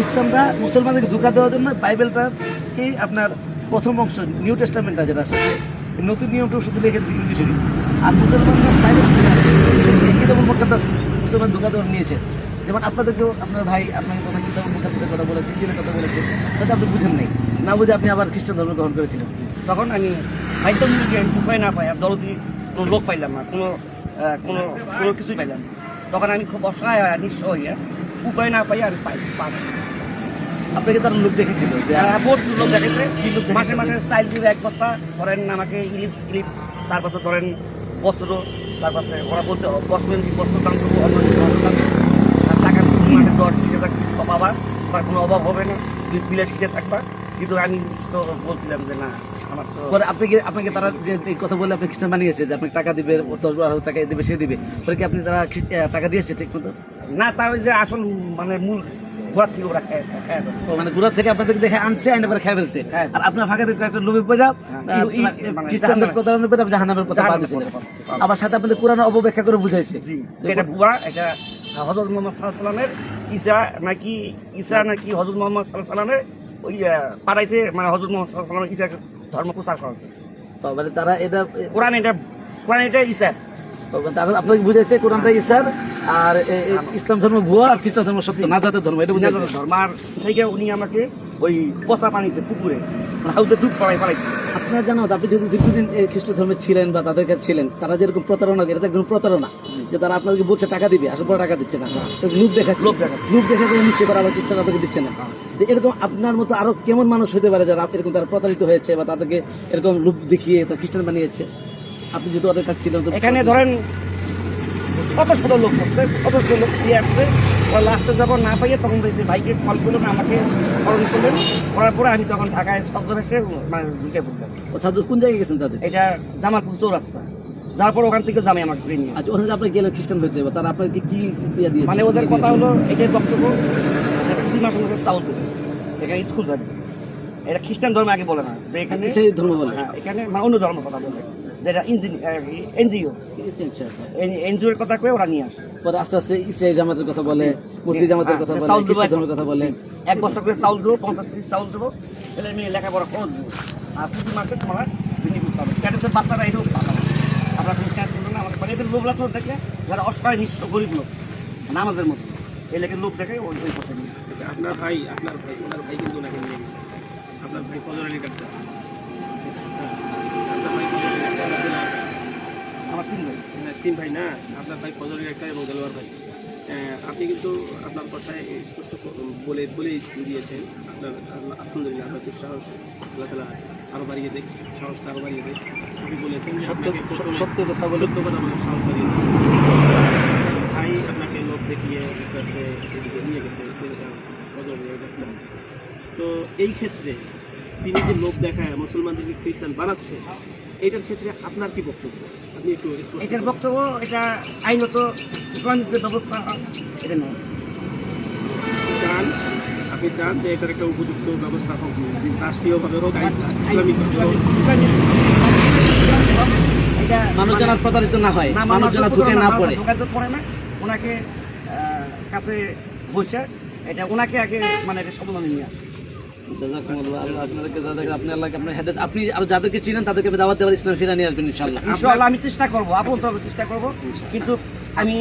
খ্রিস্টানরা মুসলমানদেরকে ধোঁকা দেওয়ার জন্য বাইবেলটাকেই আপনার প্রথম অংশ নিউ টেস্টামেন্টটা যেটা আসলে নতুন নিয়মটা শুধু লিখেছে ইংলিশেরই, আর মুসলমানরা বাইবেল কিতাবুল মুকাদ্দাস মুসলমান ধোঁকা দেওয়ার নিয়েছে। যেমন আপনাদেরকেও আপনার ভাই আপনাকে কোনো কিতাবুল মুকাদ্দাসের কথা বলেছে, ইঞ্জিলের কথা বলেছে, হয়তো আপনি বুঝেন নাই, না বুঝে আপনি আবার খ্রিস্টান ধর্ম গ্রহণ করেছিলেন। তখন আমি খাইতাম যে উপায় না পাই, আর দরদি কোনো লোক পাইলাম না, কোনো কোনো কোনো কিছুই পাইলাম না। তখন আমি খুব অসহায় নিঃস্ব হইয়া উপায় না পাই আমি পাচ্ছি। আপনাকে তার লোক দেখেছিল যে বহুত লোক দেখেছে, মাসে মাসে চাইল দিবে 1 বস্তা, ধরেন আমাকে ইলিশ স্লিপ, তার পাশে ধরেন বস্ত্র, তার পাশে ওরা বলছে বস্ত্র দাম করবো, অন্য টাকা মাসে 10-20 হাজার কিছু পাবা, আমার কোনো অভাব হবে না, তুমি বিলে শিখে থাকবা। কিন্তু আমি তো বলছিলাম যে না, আমার তো পরে আপনাকে তারা যে এই কথা বলে আপনি খ্রিস্টান বানিয়েছে যে আপনি টাকা দিবে, 10-12 টাকা দিবে, সে দিবে, পরে কি আপনি তারা টাকা দিয়েছে ঠিক মতো? না, তার যে আসল মানে মূল ঘোরার থেকে ওরা খায়। মানে ঘোরা থেকে আপনাদেরকে দেখে আনছে, আইনে পরে খেয়ে ফেলছে, হ্যাঁ। আর আপনার ফাঁকা থেকে একটা লোভে পড়া খ্রিস্টানদের কথা জাহান্নামের কথা পা দিয়েছিলেন, আবার সাথে আপনাদের কোরআন অপব্যাখ্যা করে বুঝাইছে। সেটা বুয়া, এটা হযরত মুহাম্মদ সাল্লাল্লাহু আলাইহি ওয়াসাল্লামের ঈসা নাকি হযরত মুহাম্মদ সাল্লাল্লাহু আলাইহি ওয়াসাল্লামের ওই পাড়াইছে, মানে হযরত মুহাম্মদ সাল্লাল্লাহু আলাইহি ওয়াসাল্লাম ঈসা ধর্ম প্রচার করেছে। তো মানে তারা এটা কোরআন এটা ঈসা, তারা আপনাকে বুঝাইছে কোরআনটা ঈসার, আর ইসলাম ধর্ম ভুয়া, আর খ্রিস্টান ধর্ম সত্য, নাজাতের ধর্ম, এটা বুঝাইছে। ধর্ম আর থেকে উনি আমাকে ওই পচা পানিতে পুকুরে মানে হাউতে ডুব পাড়াইছে। আপনার জানো, আপনি যদি দীর্ঘদিন খ্রিস্ট ধর্মে ছিলেন বা তাদের কাছে ছিলেন, তারা যেরকম প্রতারণা, এটা তো একদম প্রতারণা, যে তারা আপনাদেরকে বলছে টাকা দিবে, আসলে পরে টাকা দিচ্ছে না, লোভ দেখাচ্ছে, লোভ দেখা করে নিচ্ছে, করা আবার খ্রিস্টান আপনাকে দিচ্ছে না। যে এরকম আপনার মতো আরো কেমন মানুষ হতে পারে যারা এরকম তারা প্রতারিত হয়েছে বা তাদেরকে এরকম লোভ দেখিয়ে তারা খ্রিস্টান বানিয়েছে? আপনি যেহেতু ওদের কাছে ছিলেন, এখানে ধরেন শত লোক করছে, শত লোক দিয়ে আসছে, ওরা লাস্টে যখন না পাইয়ে তখন ভাইকে কল করলো না, আমাকে স্মরণ করলেন, করার পরে আমি তখন ঢাকায় শব্দ এসে মানে ঢুকে পড়লাম। কোন জায়গায় গেছেন তাদের? এটা জামালপুর চৌরাস্তা, যার পর ওখান থেকে জামে আমাকে ঘুরে নিয়ে। আচ্ছা, ওখানে আপনি গেলে খ্রিস্টান হইতে হবে, তারা আপনাকে কি ক্রিয়া দিয়েছে? মানে ওদের কথা হলো এটাই বক্তব্য, 2 মাসের মধ্যে চাউল দেবে, এখানে স্কুল থাকবে। এটা খ্রিস্টান ধর্ম আগে বলে না, যে এখানে সেই ধর্ম বলে। হ্যাঁ, এখানে অন্য ধর্ম কথা বলে, যেটা এনজিও এনজিওর কথা কয়ে ওরা নিয়ে আসে। পরে আস্তে আস্তে ইসলামী জামাতের কথা বলে, মুসলিম জামাতের কথা বলে, খ্রিস্টান ধর্মের কথা বলে। 1 বস্তা করে চাউল দেবো, 50 কেজি চাউল দেবো, ছেলে মেয়ে লেখাপড়া খরচ দেবো, আর প্রতি মাসে তোমার বিনিয়োগ পাবে। ক্যাডেটের বাচ্চারা এরকম পাবে, আমরা তুমি ক্যাশ করবো না, আমাদের মানে এদের লোভ লাগলো দেখে যারা অসহায় নিঃস্ব গরিব লোক, মানে আমাদের মতো এই লেখের লোক দেখে ওই কথা নিয়ে। আচ্ছা, আপনার ভাই ওনার ভাই কিন্তু ওনাকে নিয়ে গেছে, আপনার ভাই ফজর আলী ডাক্তার, আমার 3 ভাই। 3 ভাই না, আপনার ভাই ফজর আলী ডাক্তার এবং দেলোয়ার ভাই। আপনি কিন্তু আপনার কথায় স্পষ্ট বলেই দিয়েছেন, আপনার আলহামদুলিল্লাহ আপনার সাহস আল্লাহ তাআলা আরও বাড়িয়ে দেয়, সাহসটা আরও বাড়িয়ে দেয়। আপনি বলেছেন সত্য কথা বলে সাহস বাড়িয়ে দেয়। ভাই আপনাকে লোক দেখিয়ে এদিকে নিয়ে গেছে ফজর আলী ডাক্তার। তো এই ক্ষেত্রে তিনি যে লোক দেখায় মুসলমানদেরকে খ্রিস্টান বানাচ্ছে, এটার ক্ষেত্রে আপনার কি বক্তব্য? আপনি একটু এটার বক্তব্য, এটা আইনত ইসলামিক যে ব্যবস্থা এটা নেই। আপনি চান যে এটার একটা উপযুক্ত ব্যবস্থা হোক, রাষ্ট্রীয়ভাবে হোক, ইসলামিক মানুষ যেন প্রতারিত না হয়, মানুষ যেন ঢুকে না পড়ে না, ওনাকে কাছে বসে এটা ওনাকে আগে মানে এটা সমাধান নিয়ে আসে। আপনি আর যাদেরকে চিনেন তাদেরকে দাওয়াত দেওয়ার ইসলাম ফিরা নিয়ে আসবেন ইনশাআল্লাহ। আমি চেষ্টা করবো, আপন তবে চেষ্টা করবো, কিন্তু আমি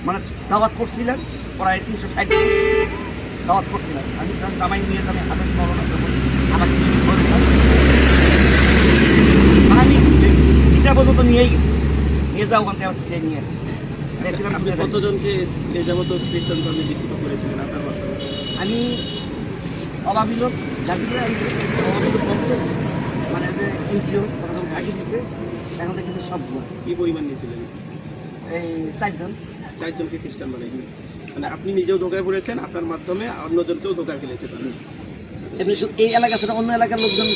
মানে দাওয়াত করছিলাম প্রায় 360 দাওয়াত করছিলাম আমি, জামাই নিয়ে যাবে আদেশ করবো না, আমাকে আমি এটা পর্যন্ত নিয়েই গেছি, নিয়ে যাও ওখান থেকে নিয়ে আসছি। আপনি কতজনকে এ যাবত খ্রিস্টান ধর্মে দীক্ষিত করেছিলেন আপনার মাধ্যমে? আমি অভাবী লোক যাদেরকে আমি অভাবী লোক বলতে মানে যে এনজিও তখন ভাগি দিচ্ছে, এখন কিন্তু সব কী পরিমাণ নিয়েছিলেন? এই 4 জন। 4 জনকে খ্রিস্টান বানিয়েছেন, মানে আপনি নিজেও ধোকায় পড়েছেন, আপনার মাধ্যমে অন্যজনকেও ধোকায় ফেলেছেন। এমনি এই এলাকা ছাড়া অন্য এলাকার লোকজন